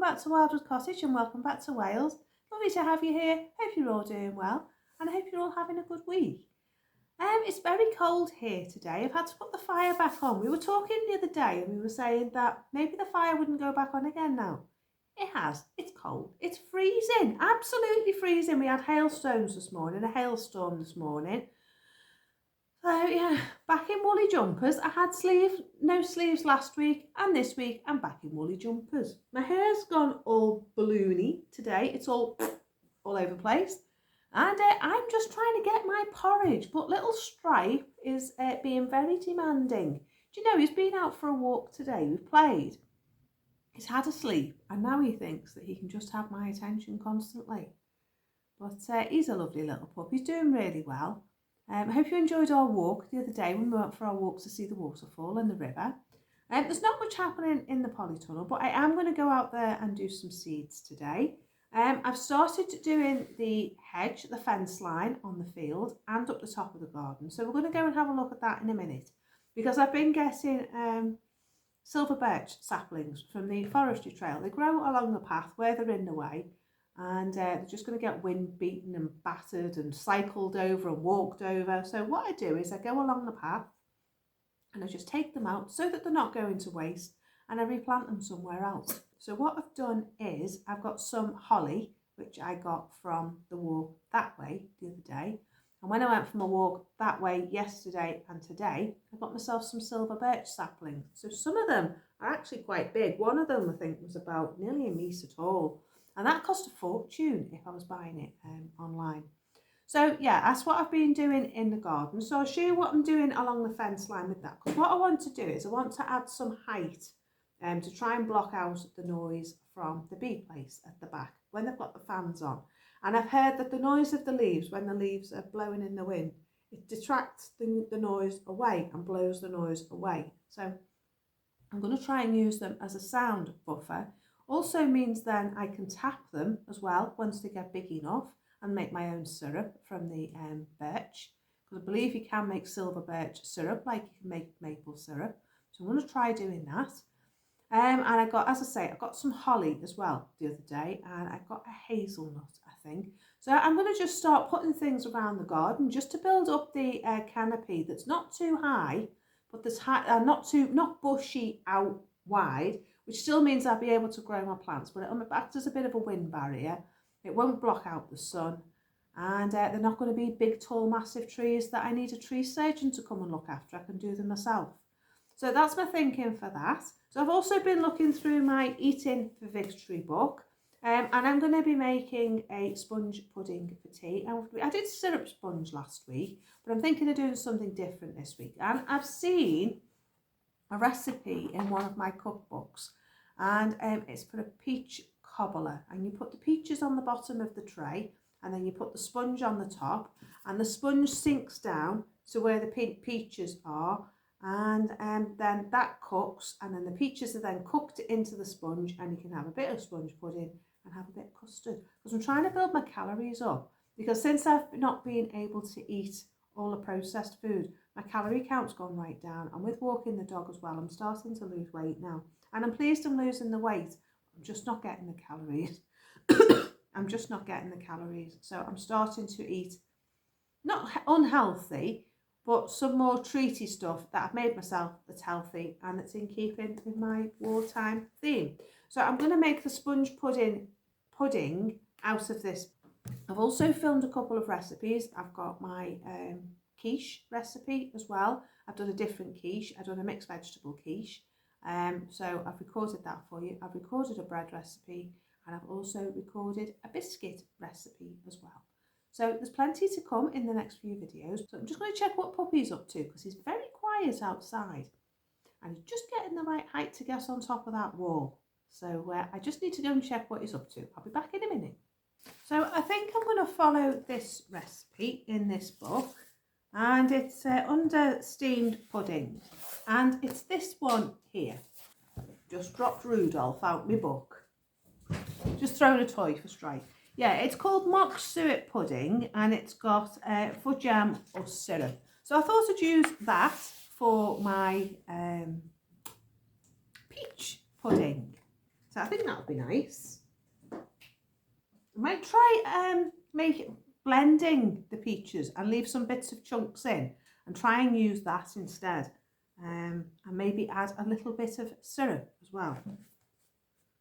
back to Wildwood Cottage and welcome back to Wales. Lovely to have you here. Hope you're all doing well and I hope you're all having a good week. It's very cold here today. I've had to put the fire back on. We were talking the other day and we were saying that maybe the fire wouldn't go back on again now. It has. It's cold. It's freezing. Absolutely freezing. We had hailstones this morning, a hailstorm this morning. So yeah, back in woolly jumpers. I had no sleeves last week and this week I'm back in woolly jumpers. My hair's gone all balloony today. It's all over the place. And I'm just trying to get my porridge. But little Stripe is being very demanding. Do you know, he's been out for a walk today. We've played. He's had a sleep and now he thinks that he can just have my attention constantly. But he's a lovely little pup. He's doing really well. I hope you enjoyed our walk the other day when we went for our walk to see the waterfall and the river. There's not much happening in the polytunnel, but I am going to go out there and do some seeds today. I've started doing the hedge, the fence line on the field and up the top of the garden. So we're going to go and have a look at that in a minute because I've been getting silver birch saplings from the forestry trail. They grow along the path where they're in the way. And they're just going to get wind beaten and battered and cycled over and walked over. So what I do is I go along the path and I just take them out so that they're not going to waste and I replant them somewhere else. So what I've done is I've got some holly, which I got from the walk that way the other day. And when I went from a walk that way yesterday and today, I got myself some silver birch saplings. So some of them are actually quite big. One of them I think was about nearly a metre tall. And that cost a fortune if I was buying it online. So yeah, that's what I've been doing in the garden. So I'll show you what I'm doing along the fence line with that. Because what I want to do is I want to add some height to try and block out the noise from the bee place at the back when they've got the fans on. And I've heard that the noise of the leaves, when the leaves are blowing in the wind, it detracts the noise away and blows the noise away. So I'm going to try and use them as a sound buffer. Also means then I can tap them as well once they get big enough and make my own syrup from the birch. Because I believe you can make silver birch syrup like you can make maple syrup. So I'm going to try doing that. And I got, as I say, I got some holly as well the other day and I got a hazelnut, I think. So I'm going to just start putting things around the garden just to build up the canopy that's not too high, but that's not bushy out wide, which still means I'll be able to grow my plants, but it'll act as a bit of a wind barrier. It won't block out the sun, and they're not going to be big, tall, massive trees that I need a tree surgeon to come and look after. I can do them myself. So that's my thinking for that. So I've also been looking through my Eating for Victory book, and I'm going to be making a sponge pudding for tea. I did syrup sponge last week, but I'm thinking of doing something different this week. And I've seen a recipe in one of my cookbooks and it's for a peach cobbler, and you put the peaches on the bottom of the tray and then you put the sponge on the top and the sponge sinks down to where the peaches are, and then that cooks and then the peaches are then cooked into the sponge and you can have a bit of sponge pudding and have a bit of custard. Because I'm trying to build my calories up, because since I've not been able to eat all the processed food, my calorie count's gone right down, and with walking the dog as well, I'm starting to lose weight now. And I'm pleased I'm losing the weight. I'm just not getting the calories. I'm just not getting the calories. So I'm starting to eat, not unhealthy, but some more treaty stuff that I've made myself that's healthy and that's in keeping with my wartime theme. So I'm going to make the sponge pudding out of this. I've also filmed a couple of recipes. I've got my quiche recipe as well. I've done a different quiche. I've done a mixed vegetable quiche. So I've recorded that for you. I've recorded a bread recipe and I've also recorded a biscuit recipe as well. So there's plenty to come in the next few videos. So I'm just going to check what Puppy's up to because he's very quiet outside and he's just getting the right height to get on top of that wall. So I just need to go and check what he's up to. I'll be back in a minute. So I think I'm going to follow this recipe in this book, and it's under steamed pudding, and it's this one here. Just dropped Rudolph out my book. Just thrown a toy for Stripe. Yeah, it's called mock suet pudding and it's got fudge jam or syrup. So I thought I'd use that for my peach pudding. So I think that would be nice. I might try blending the peaches and leave some bits of chunks in and try and use that instead. And maybe add a little bit of syrup as well.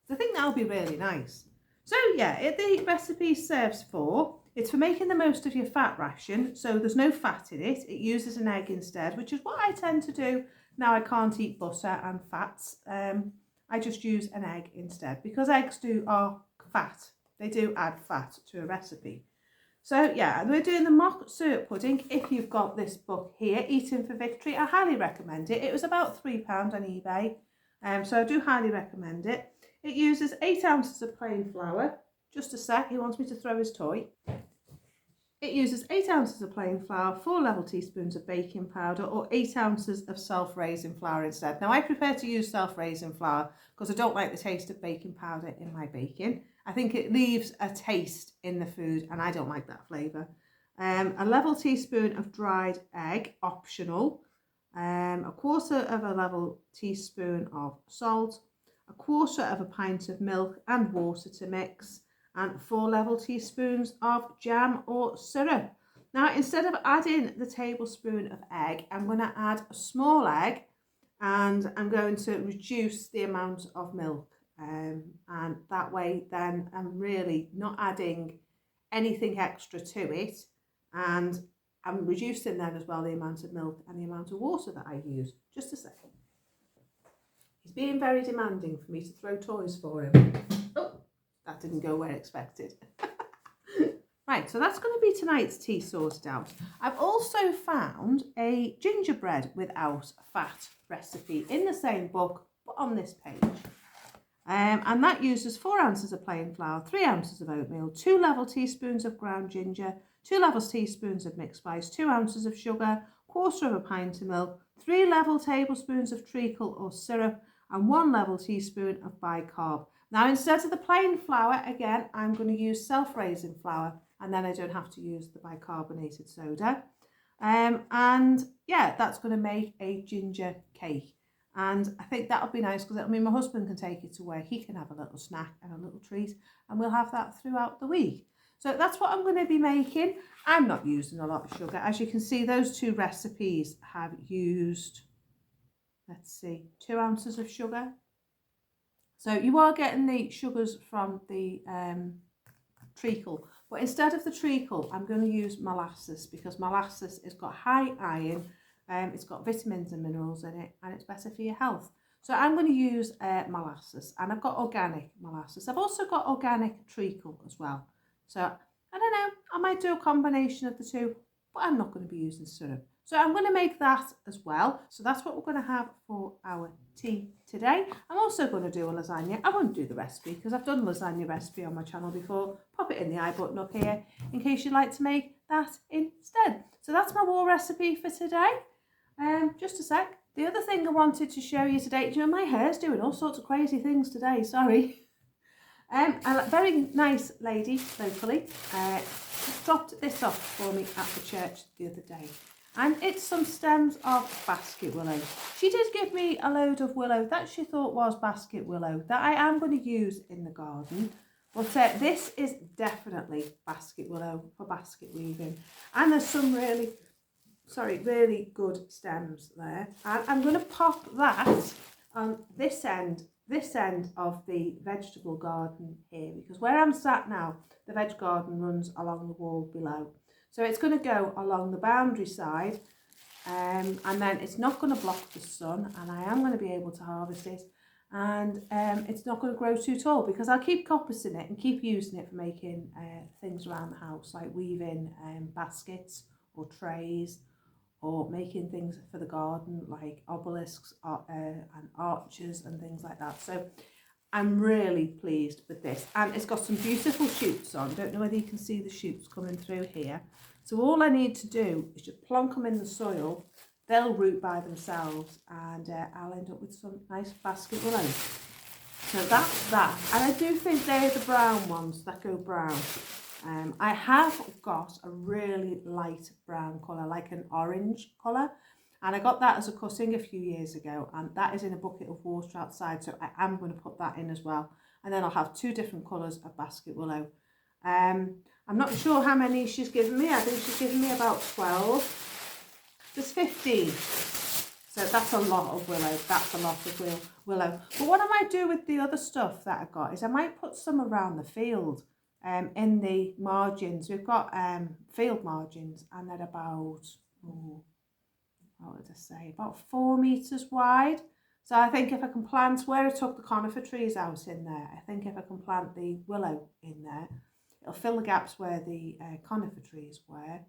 So I think that would be really nice. So yeah, the recipe serves for, it's for making the most of your fat ration. So there's no fat in it. It uses an egg instead, which is what I tend to do now. I can't eat butter and fats. I just use an egg instead because eggs are fat. They do add fat to a recipe. So yeah, and we're doing the mock syrup pudding. If you've got this book here, Eating for Victory, I highly recommend it. It was about £3 on eBay, so I do highly recommend it. It uses 8 ounces of plain flour. Just a sec, he wants me to throw his toy. It uses 8 ounces of plain flour, 4 level teaspoons of baking powder, or 8 ounces of self-raising flour instead. Now I prefer to use self-raising flour because I don't like the taste of baking powder in my baking. I think it leaves a taste in the food and I don't like that flavour. A level teaspoon of dried egg, optional. A quarter of a level teaspoon of salt, a quarter of a pint of milk and water to mix, and 4 level teaspoons of jam or syrup. Now, instead of adding the tablespoon of egg, I'm going to add a small egg and I'm going to reduce the amount of milk. And that way then I'm really not adding anything extra to it, and I'm reducing then as well the amount of milk and the amount of water that I use. Just a second. He's being very demanding for me to throw toys for him. Oh, that didn't go where expected. Right, so that's going to be tonight's tea sorted out. I've also found a gingerbread without fat recipe in the same book, but on this page. And that uses 4 ounces of plain flour, 3 ounces of oatmeal, 2 level teaspoons of ground ginger, 2 level teaspoons of mixed spice, 2 ounces of sugar, quarter of a pint of milk, 3 level tablespoons of treacle or syrup, and 1 level teaspoon of bicarb. Now, instead of the plain flour, again, I'm going to use self-raising flour, and then I don't have to use the bicarbonated soda. And yeah, that's going to make a ginger cake. And I think that'll be nice because my husband can take it to where he can have a little snack and a little treat, and we'll have that throughout the week. So that's what I'm going to be making. I'm not using a lot of sugar. As you can see, those two recipes have used, let's see, 2 ounces of sugar. So you are getting the sugars from the treacle, but instead of the treacle, I'm going to use molasses because molasses has got high iron. It's got vitamins and minerals in it, and it's better for your health. So I'm going to use molasses, and I've got organic molasses. I've also got organic treacle as well. So I don't know, I might do a combination of the two, but I'm not going to be using syrup. So I'm going to make that as well. So that's what we're going to have for our tea today. I'm also going to do a lasagna. I won't do the recipe because I've done a lasagna recipe on my channel before. Pop it in the I button up here in case you'd like to make that instead. So that's my war recipe for today. Just a sec. The other thing I wanted to show you today, you know, my hair's doing all sorts of crazy things today, sorry. A very nice lady locally dropped this off for me at the church the other day. And it's some stems of basket willow. She did give me a load of willow that she thought was basket willow that I am going to use in the garden. But this is definitely basket willow for basket weaving. And there's some really good stems there. And I'm going to pop that on this end of the vegetable garden here, because where I'm sat now, the veg garden runs along the wall below. So it's going to go along the boundary side, and then it's not going to block the sun, and I am going to be able to harvest it, and it's not going to grow too tall because I'll keep coppicing it and keep using it for making things around the house, like weaving baskets or trays, or making things for the garden like obelisks and arches and things like that. So I'm really pleased with this, and it's got some beautiful shoots on. Don't know whether you can see the shoots coming through here. So all I need to do is just plonk them in the soil. They'll root by themselves, and I'll end up with some nice basket willow. So that's that. And I do think they're the brown ones that go brown. I have got a really light brown colour, like an orange colour, and I got that as a cutting a few years ago, and that is in a bucket of water outside, so I am going to put that in as well. and then I'll have 2 different colours of basket willow. I'm not sure how many she's given me. I think she's given me about 12. There's 15. So that's a lot of willow. That's a lot of willow. But what I might do with the other stuff that I've got is I might put some around the field in the margins. We've got field margins, and they're about, what would I say, about 4 metres wide. So I think if I can plant, where I took the conifer trees out in there, I think if I can plant the willow in there, it'll fill the gaps where the conifer trees were,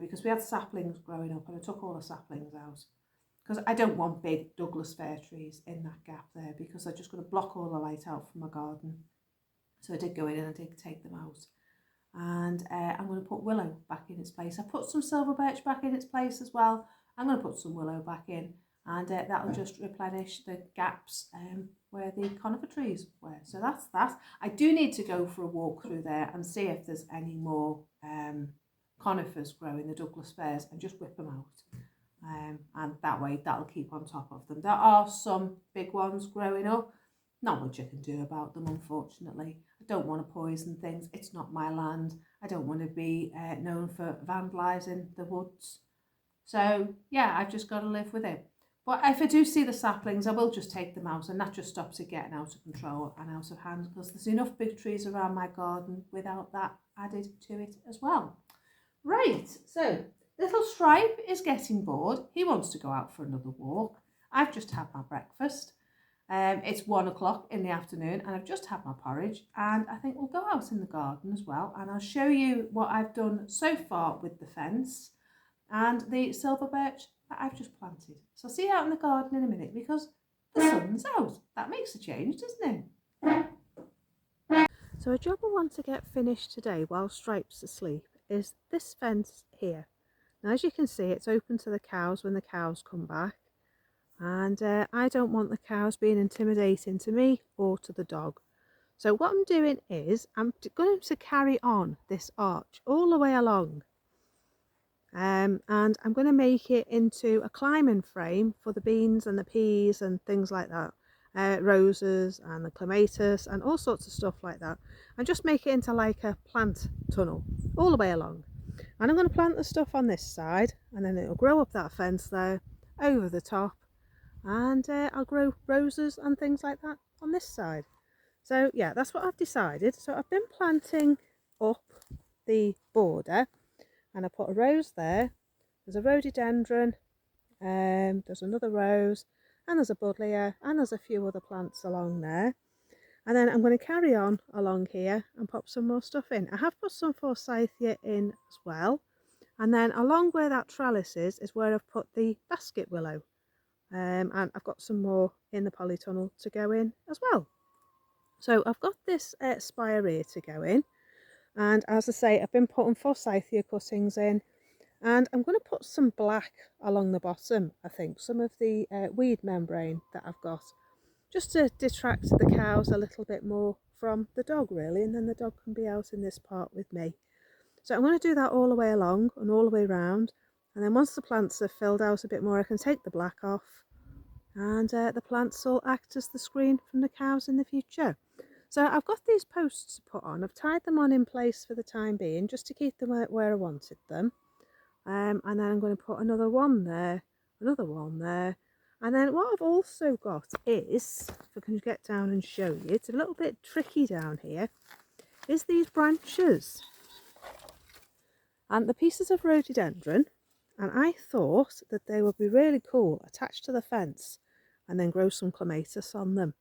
because we had saplings growing up and I took all the saplings out. Because I don't want big Douglas fir trees in that gap there, because they're just going to block all the light out from my garden. So I did go in and I did take them out. And I'm going to put willow back in its place. I put some silver birch back in its place as well. I'm going to put some willow back in, and that'll just replenish the gaps where the conifer trees were. So that's that. I do need to go for a walk through there and see if there's any more conifers growing, the Douglas firs, and just whip them out. And that way that'll keep on top of them. There are some big ones growing up. Not much I can do about them, unfortunately. I don't want to poison things. It's not my land. I don't want to be known for vandalising the woods. So yeah, I've just got to live with it. But if I do see the saplings, I will just take them out, and that just stops it getting out of control and out of hand, because there's enough big trees around my garden without that added to it as well. Right, so little Stripe is getting bored. He wants to go out for another walk. I've just had my breakfast. It's 1 o'clock in the afternoon, and I've just had my porridge, and I think we'll go out in the garden as well, and I'll show you what I've done so far with the fence and the silver birch that I've just planted. So I'll see you out in the garden in a minute, because the sun's out. That makes a change, doesn't it? So a job I want to get finished today while Stripe's asleep is this fence here. Now, as you can see, it's open to the cows when the cows come back, and I don't want the cows being intimidating to me or to the dog. So what I'm doing is I'm going to carry on this arch all the way along, and I'm going to make it into a climbing frame for the beans and the peas and things like that, roses and the clematis and all sorts of stuff like that, and just make it into like a plant tunnel all the way along. And I'm going to plant the stuff on this side, and then it'll grow up that fence there over the top, and I'll grow roses and things like that on this side. So yeah, that's what I've decided. So I've been planting up the border, and I put a rose there, there's a rhododendron, there's another rose, and there's a buddleia, and there's a few other plants along there. And then I'm going to carry on along here and pop some more stuff in. I have put some forsythia in as well. And then along where that trellis is where I've put the basket willow. And I've got some more in the polytunnel to go in as well. So I've got this spire here to go in. And as I say, I've been putting forsythia cuttings in. And I'm going to put some black along the bottom, I think. Some of the weed membrane that I've got, just to detract the cows a little bit more from the dog, really, and then the dog can be out in this part with me. So I'm going to do that all the way along and all the way round, and then once the plants are filled out a bit more, I can take the black off, and the plants will act as the screen from the cows in the future. So I've got these posts to put on. I've tied them on in place for the time being, just to keep them where I wanted them, and then I'm going to put another one there, another one there. And then what I've also got is, if I can get down and show you, it's a little bit tricky down here, is these branches. And the pieces of rhododendron, and I thought that they would be really cool attached to the fence, and then grow some clematis on them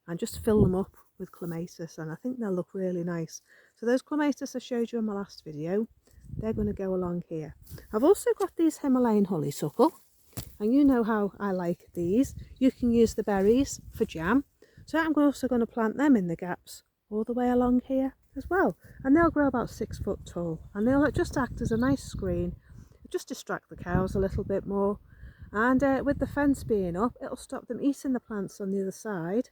and just fill them up with clematis, and I think they'll look really nice. So those clematis I showed you in my last video, they're going to go along here. I've also got these Himalayan honeysuckle. And you know how I like these. You can use the berries for jam. So I'm also going to plant them in the gaps all the way along here as well. And they'll grow about 6 foot tall. And they'll just act as a nice screen. Just distract the cows a little bit more. And with the fence being up, it'll stop them eating the plants on the other side.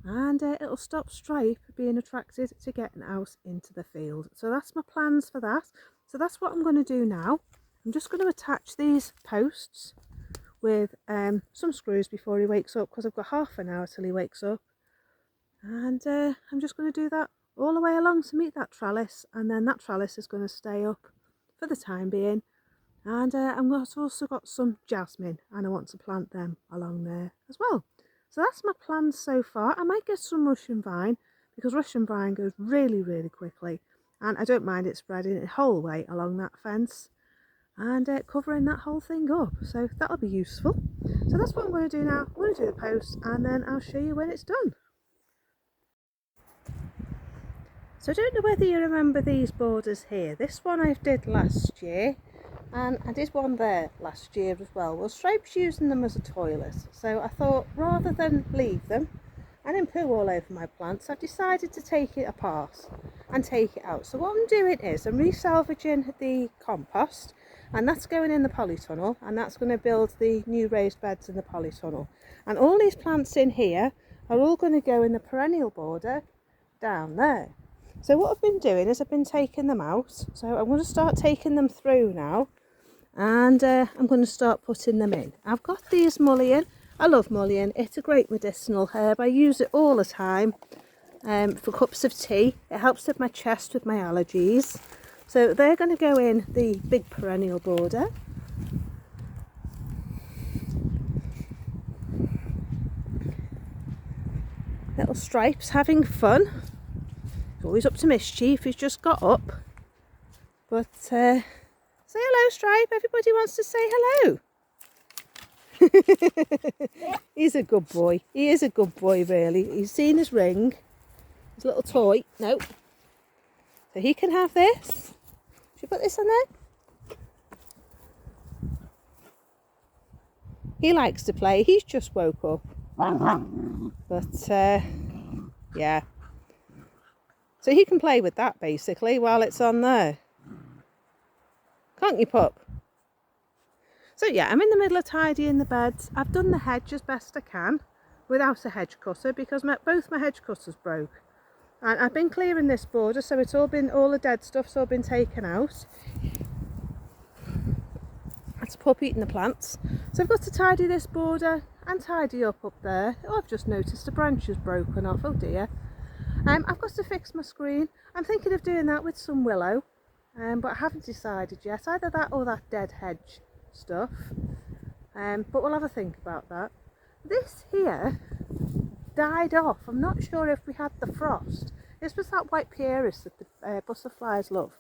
And it'll stop Stripe being attracted to getting out into the field. So that's my plans for that. So that's what I'm going to do now. I'm just going to attach these posts with some screws before he wakes up, because I've got half an hour till he wakes up. And I'm just going to do that all the way along to meet that trellis, and then that trellis is going to stay up for the time being. And I've also got some jasmine, and I want to plant them along there as well. So that's my plans so far. I might get some Russian vine, because Russian vine goes really, really quickly, and I don't mind it spreading the whole way along that fence and covering that whole thing up. So that'll be useful. So that's what I'm going to do now. I'm going to do the post, and then I'll show you when it's done. So I don't know whether you remember these borders here. This one I did last year, and I did one there last year as well. Well, Stripe's using them as a toilet, so I thought rather than leave them and then poo all over my plants, I've decided to take it apart and take it out. So what I'm doing is I'm resalvaging the compost, and that's going in the polytunnel, and that's going to build the new raised beds in the polytunnel. And all these plants in here are all going to go in the perennial border down there. So what I've been doing is I've been taking them out. So I'm going to start taking them through now, and I'm going to start putting them in. I've got these mullein. I love mullein. It's a great medicinal herb. I use it all the time for cups of tea. It helps with my chest with my allergies. So they're going to go in the big perennial border. Little Stripe's having fun. He's always up to mischief. He's just got up. But say hello, Stripe. Everybody wants to say hello. He's a good boy. He is a good boy, really. He's seen his ring, his little toy. No. So he can have this. Should we put this on there? He likes to play. He's just woke up. But yeah. So he can play with that basically while it's on there. Can't you, pup? So yeah, I'm in the middle of tidying the beds. I've done the hedge as best I can without a hedge cutter, because both my hedge cutters broke. And I've been clearing this border, so it's all the dead stuff's all been taken out. That's pup eating the plants. So I've got to tidy this border and tidy up there. Oh, I've just noticed a branch is broken off. Oh dear. I've got to fix my screen. I'm thinking of doing that with some willow, but I haven't decided yet. Either that or that dead hedge stuff. But we'll have a think about that. This here died off. I'm not sure if we had the frost. This was that white pieris that the butterflies love.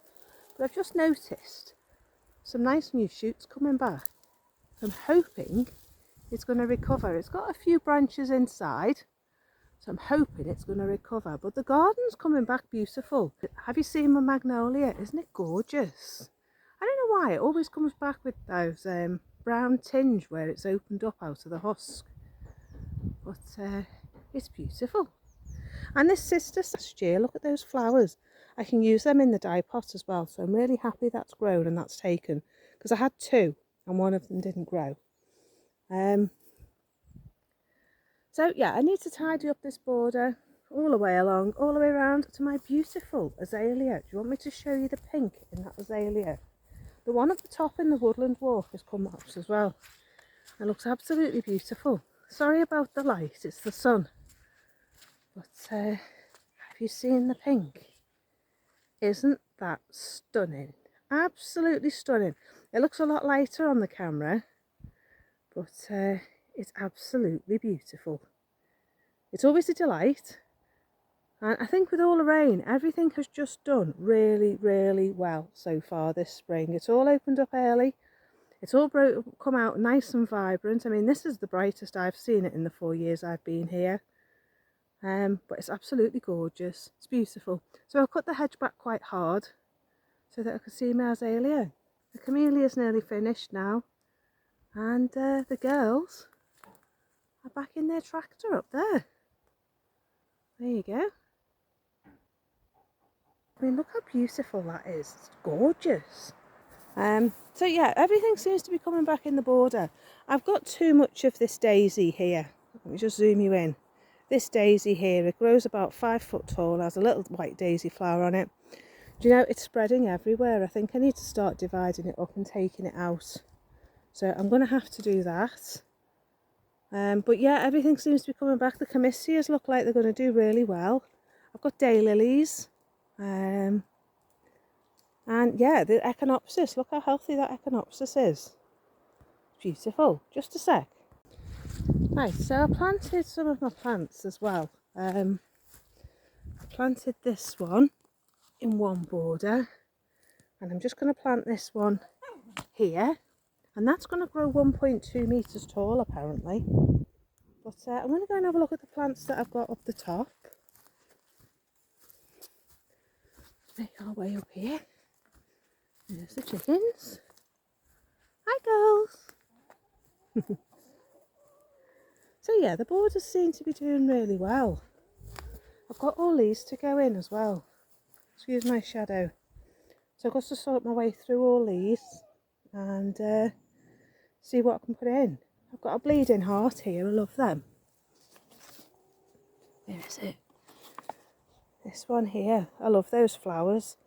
But I've just noticed some nice new shoots coming back. I'm hoping it's going to recover. It's got a few branches inside, so I'm hoping it's going to recover. But the garden's coming back beautiful. Have you seen my magnolia? Isn't it gorgeous? I don't know why it always comes back with those brown tinge where it's opened up out of the husk. But it's beautiful. And this sister last year, look at those flowers. I can use them in the dye pot as well. So I'm really happy that's grown and that's taken, because I had two and one of them didn't grow. So yeah, I need to tidy up this border all the way along, all the way around to my beautiful azalea. Do you want me to show you the pink in that azalea? The one at the top in the woodland walk has come up as well. It looks absolutely beautiful. Sorry about the light, it's the sun. But have you seen the pink? Isn't that stunning? Absolutely stunning. It looks a lot lighter on the camera, but it's absolutely beautiful. It's always a delight. And I think with all the rain, everything has just done really, really well so far this spring. It's all opened up early. It's all come out nice and vibrant. I mean, this is the brightest I've seen it in the 4 years I've been here. But it's absolutely gorgeous. It's beautiful. So I'll cut the hedge back quite hard so that I can see my azalea. The camellia's nearly finished now. And the girls are back in their tractor up there. There you go. I mean, look how beautiful that is. It's gorgeous. So yeah, everything seems to be coming back in the border. I've got too much of this daisy here. Let me just zoom you in. This daisy here, it grows about 5 foot tall, has a little white daisy flower on it. Do you know, it's spreading everywhere. I think I need to start dividing it up and taking it out. So I'm going to have to do that. But yeah, everything seems to be coming back. The commissias look like they're going to do really well. I've got daylilies. And yeah, the echinopsis, look how healthy that echinopsis is. Beautiful. Just a sec. Right, so I planted some of my plants as well. I planted this one in one border, and I'm just going to plant this one here, and that's going to grow 1.2 metres tall apparently. But I'm going to go and have a look at the plants that I've got up the top. Make our way up here. There's the chickens. Hi girls. So yeah, the borders seem to be doing really well. I've got all these to go in as well. Excuse my shadow. So I've got to sort my way through all these and see what I can put in. I've got a bleeding heart here, I love them. Where is it? This one here, I love those flowers.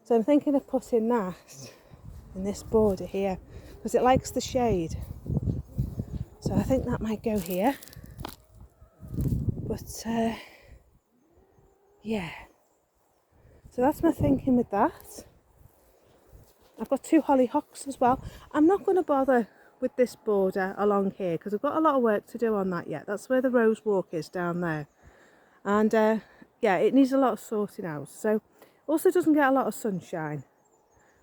So I'm thinking of putting that in this border here because it likes the shade. So I think that might go here. But yeah. So that's my thinking with that. I've got 2 hollyhocks as well. I'm not going to bother with this border along here because I've got a lot of work to do on that yet. That's where the rose walk is down there. And yeah, it needs a lot of sorting out. So also doesn't get a lot of sunshine.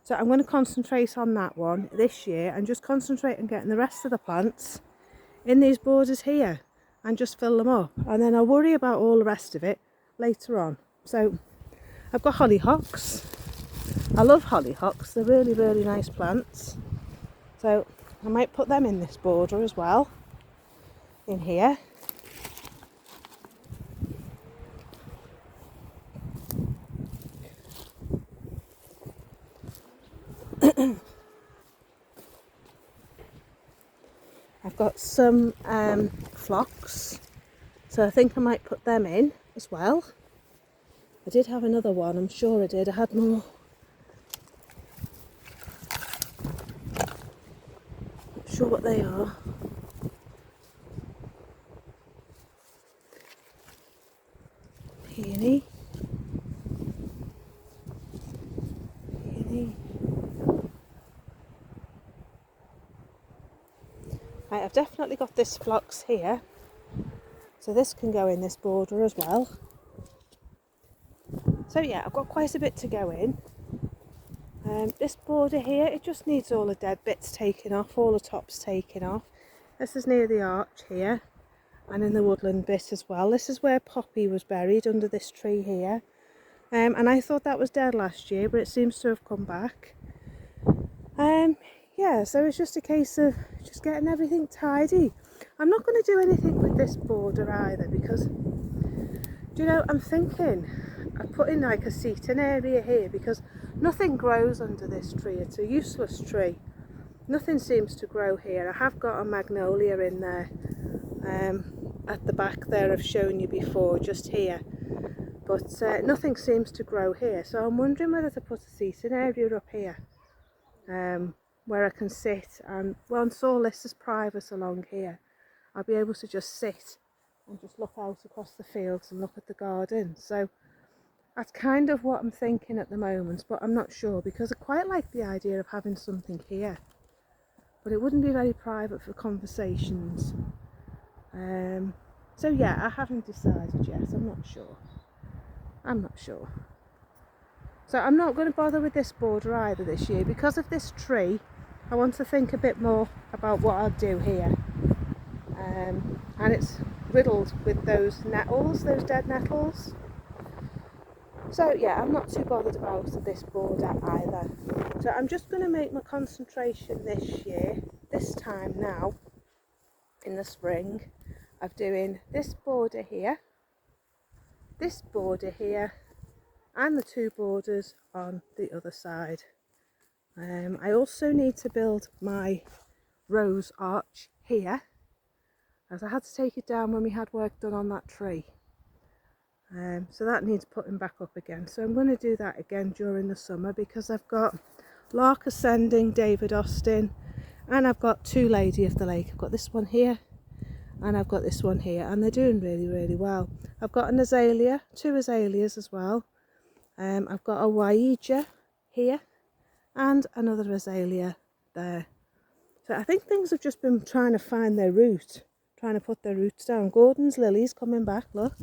So I'm going to concentrate on that one this year and just concentrate on getting the rest of the plants in these borders here and just fill them up. And then I'll worry about all the rest of it later on. So I've got hollyhocks. I love hollyhocks, they're really, really nice plants. So I might put them in this border as well, in here. I've got some phlox, so I think I might put them in as well. I did have another one, I'm sure I did, I had more. Not sure what they are. Peony. Peony. Right, I've definitely got this phlox here, so this can go in this border as well. So yeah, I've got quite a bit to go in. This border here, it just needs all the dead bits taken off, all the tops taken off. This is near the arch here, and in the woodland bit as well. This is where Poppy was buried, under this tree here. And I thought that was dead last year, but it seems to have come back. Yeah, so it's just a case of just getting everything tidy. I'm not going to do anything with this border either because, do you know, I'm thinking of putting like a seating area here because nothing grows under this tree. It's a useless tree. Nothing seems to grow here. I have got a magnolia in there at the back there I've shown you before, just here. But nothing seems to grow here. So I'm wondering whether to put a seating area up here. Where I can sit, and once all this is private along here, I'll be able to just sit and just look out across the fields and look at the garden. So that's kind of what I'm thinking at the moment, but I'm not sure because I quite like the idea of having something here, but it wouldn't be very private for conversations. So yeah, I haven't decided yet. I'm not sure. So I'm not going to bother with this border either this year because of this tree. I want to think a bit more about what I'll do here. And it's riddled with those nettles, those dead nettles. So yeah, I'm not too bothered about this border either. So I'm just going to make my concentration this year, this time now, in the spring, of doing this border here, and the 2 borders on the other side. I also need to build my rose arch here, as I had to take it down when we had work done on that tree. So that needs putting back up again. So I'm going to do that again during the summer because I've got Lark Ascending, David Austin, and I've got 2 Lady of the Lake. I've got this one here and I've got this one here, and they're doing really well. I've got an azalea, 2 azaleas as well. I've got a wigeia here and another azalea there. So I think things have just been trying to find their root, trying to put their roots down. Gordon's lily's coming back, look.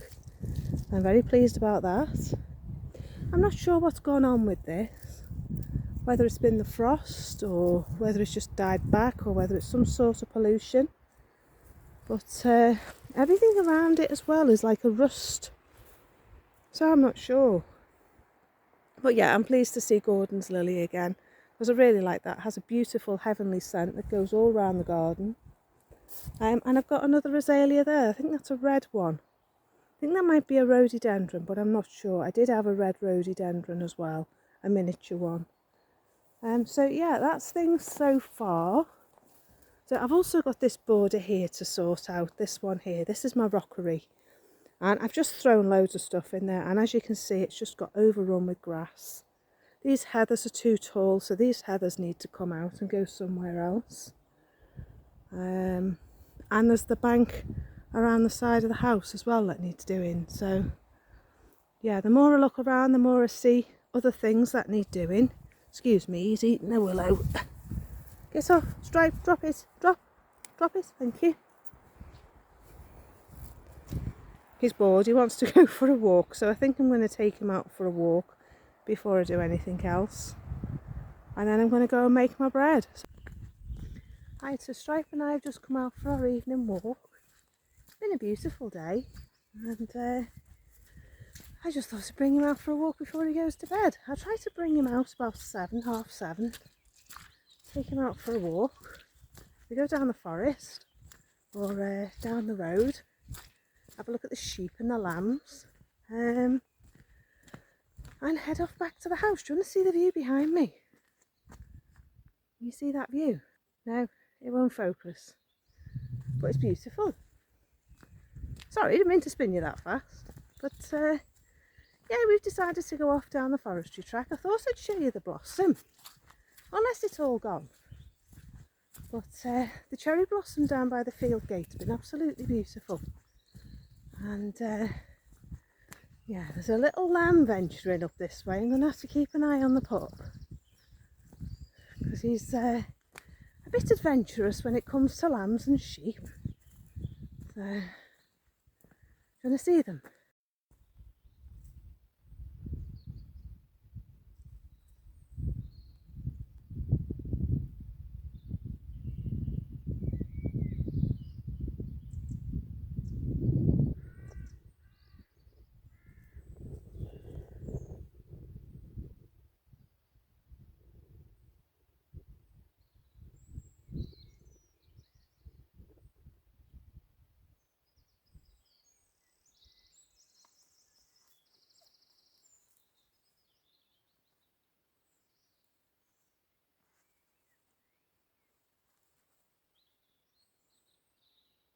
I'm very pleased about that. I'm not sure what's gone on with this, whether it's been the frost or whether it's just died back or whether it's some sort of pollution. But everything around it as well is like a rust, so I'm not sure. But yeah, I'm pleased to see Gordon's lily again, because I really like that. It has a beautiful heavenly scent that goes all around the garden. And I've got another azalea there. I think that's a red one. I think that might be a rhododendron, but I'm not sure. I did have a red rhododendron as well, a miniature one. So yeah, that's things so far. So I've also got this border here to sort out, this one here. This is my rockery. And I've just thrown loads of stuff in there, and as you can see, it's just got overrun with grass. These heathers are too tall, so these heathers need to come out and go somewhere else. And there's the bank around the side of the house as well that needs doing. So yeah, the more I look around, the more I see other things that need doing. Excuse me, he's eating a willow. Get off, Stripe, drop it, drop it, thank you. He's bored, he wants to go for a walk, so I think I'm going to take him out for a walk before I do anything else. And then I'm going to go and make my bread. Right, so Stripe and I have just come out for our evening walk. It's been a beautiful day, and I just thought I'd bring him out for a walk before he goes to bed. I'll try to bring him out about 7, half 7. Take him out for a walk. We go down the forest or down the road. Have a look at the sheep and the lambs, and head off back to the house. Do you want to see the view behind me? You see that view? No, it won't focus, but it's beautiful. Sorry, I didn't mean to spin you that fast, but yeah, we've decided to go off down the forestry track. I thought I'd show you the blossom, unless it's all gone. But the cherry blossom down by the field gate has been absolutely beautiful. And yeah, there's a little lamb venturing up this way. I'm going to have to keep an eye on the pup, because he's a bit adventurous when it comes to lambs and sheep. So, going to see them.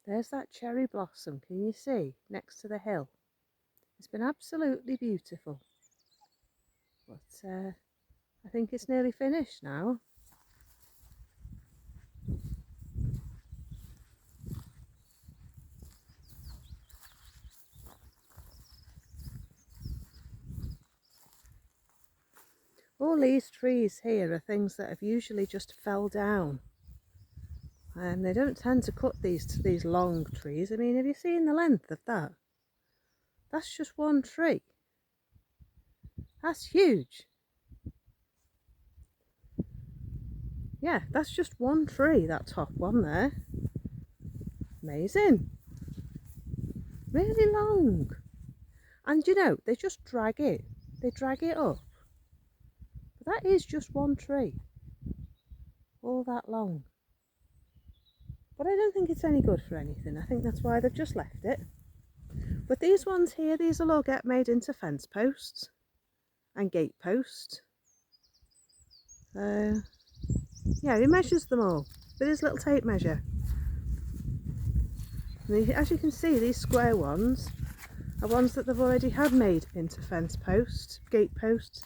There's that cherry blossom, can you see, next to the hill? It's been absolutely beautiful. But I think it's nearly finished now. All these trees here are things that have usually just fell down. And they don't tend to cut these long trees. I mean, have you seen the length of that? That's just one tree. That's huge. Yeah, that's just one tree, that top one there. Amazing. Really long. And you know, they just drag it. They drag it up. But that is just one tree. All that long. But I don't think it's any good for anything. I think that's why they've just left it. But these ones here, these will all get made into fence posts and gate posts. So yeah, he measures them all with his little tape measure. And as you can see, these square ones are ones that they've already had made into fence posts, gate posts,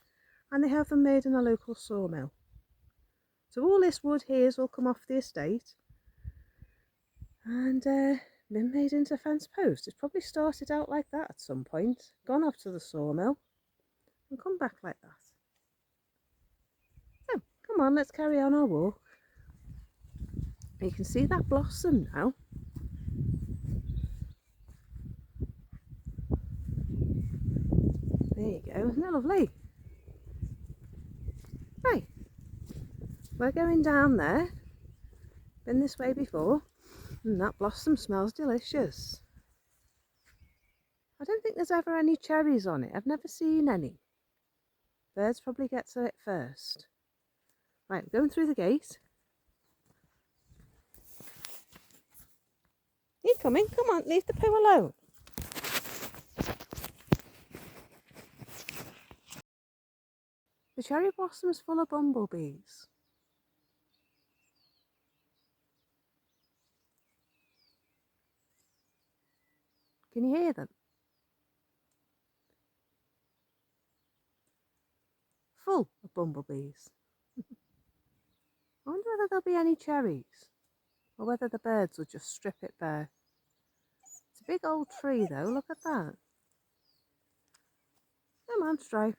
and they have them made in a local sawmill. So all this wood here will come off the estate and been made into fence post. It's probably started out like that at some point, gone off to the sawmill and come back like that. So come on, let's carry on our walk. You can see that blossom now. There you go, isn't that lovely? Right, we're going down there. Been this way before, and that blossom smells delicious. I don't think there's ever any cherries on it. I've never seen any. Birds probably get to it first. Right, we're going through the gate. You coming? Come on, leave the poo alone. The cherry blossom is full of bumblebees. Can you hear them? Full of bumblebees. I wonder whether there'll be any cherries, or whether the birds will just strip it bare. It's a big old tree though, look at that. Come on, Stripe.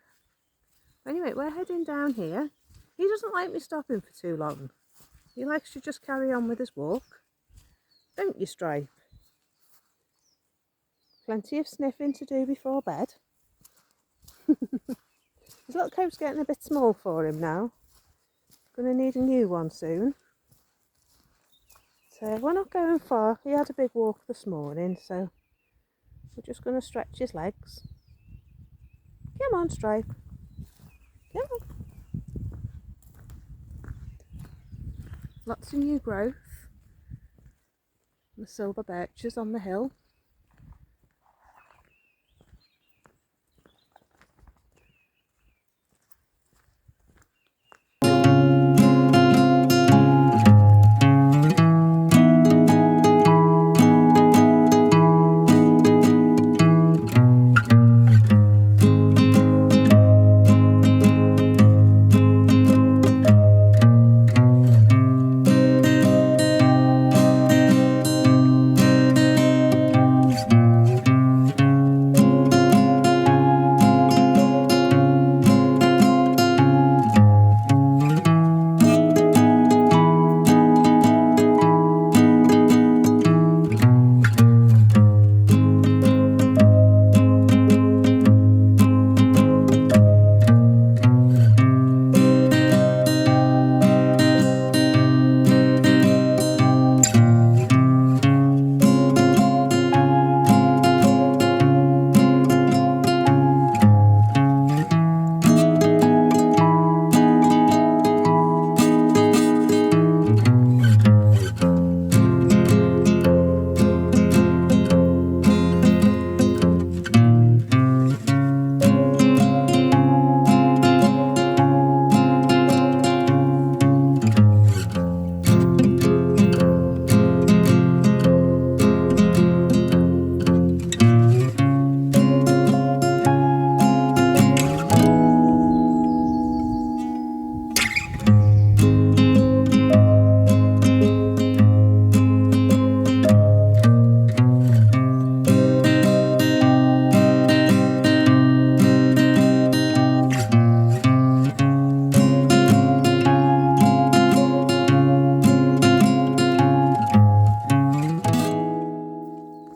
Anyway, we're heading down here. He doesn't like me stopping for too long. He likes to just carry on with his walk. Don't you, Stripe? Plenty of sniffing to do before bed. His little coat's getting a bit small for him now. Gonna need a new one soon. So we're not going far. He had a big walk this morning, so we're just gonna stretch his legs. Come on, Stripe. Come on. Lots of new growth. The silver birches on the hill.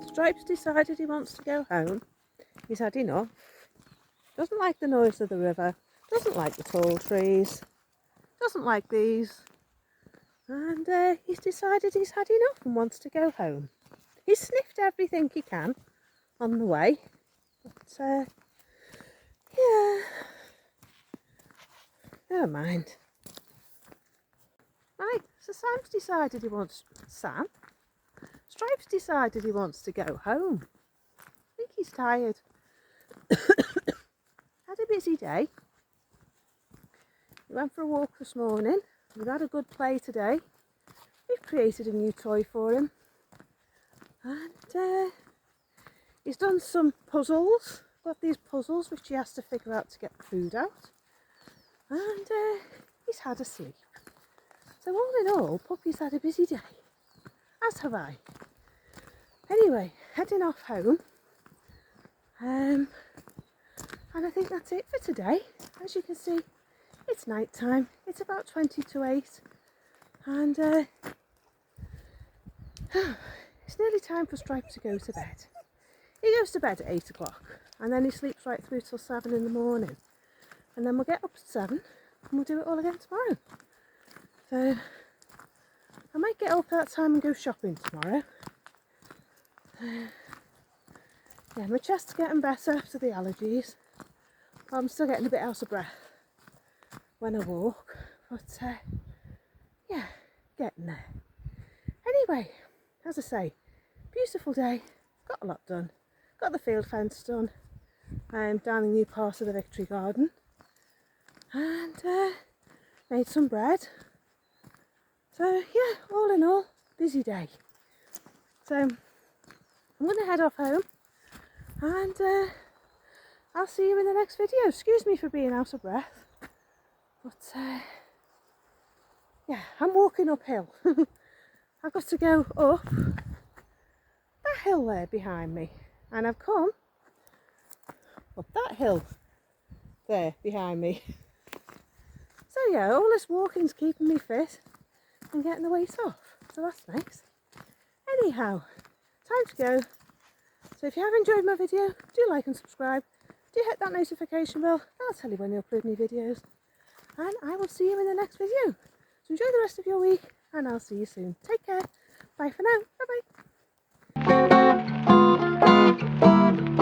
Stripes decided he wants to go home. He's had enough. Doesn't like the noise of the river. Doesn't like the tall trees. Doesn't like these. And he's decided he's had enough and wants to go home. He's sniffed everything he can on the way. But yeah. Never mind. Right, so Sam's decided he wants... Stripes decided he wants to go home. I think he's tired. Had a busy day. We went for a walk this morning. We've had a good play today. We've created a new toy for him. And he's done some puzzles. Got these puzzles which he has to figure out to get the food out. And he's had a sleep. So all in all, Puppy's had a busy day. As have I. Anyway, heading off home. And I think that's it for today. As you can see, it's night time. It's about 20 to 8. And it's nearly time for Stripe to go to bed. He goes to bed at 8 o'clock and then he sleeps right through till 7 in the morning. And then we'll get up at 7 and we'll do it all again tomorrow. So I might get up at that time and go shopping tomorrow. Yeah, my chest's getting better after the allergies. I'm still getting a bit out of breath when I walk, but yeah, getting there. Anyway, as I say, beautiful day, got a lot done. Got the field fence done, down the new part of the Victory Garden, and made some bread. So yeah, all in all, busy day. So I'm going to head off home, and I'll see you in the next video. Excuse me for being out of breath, but yeah, I'm walking uphill. I've got to go up that hill there behind me, and I've come up that hill there behind me. So yeah, all this walking's keeping me fit and getting the weight off, so that's nice. Anyhow, time to go. So if you have enjoyed my video, do like and subscribe. Do hit that notification bell, that'll tell you when I upload new videos. And I will see you in the next video. So enjoy the rest of your week, and I'll see you soon. Take care. Bye for now. Bye bye.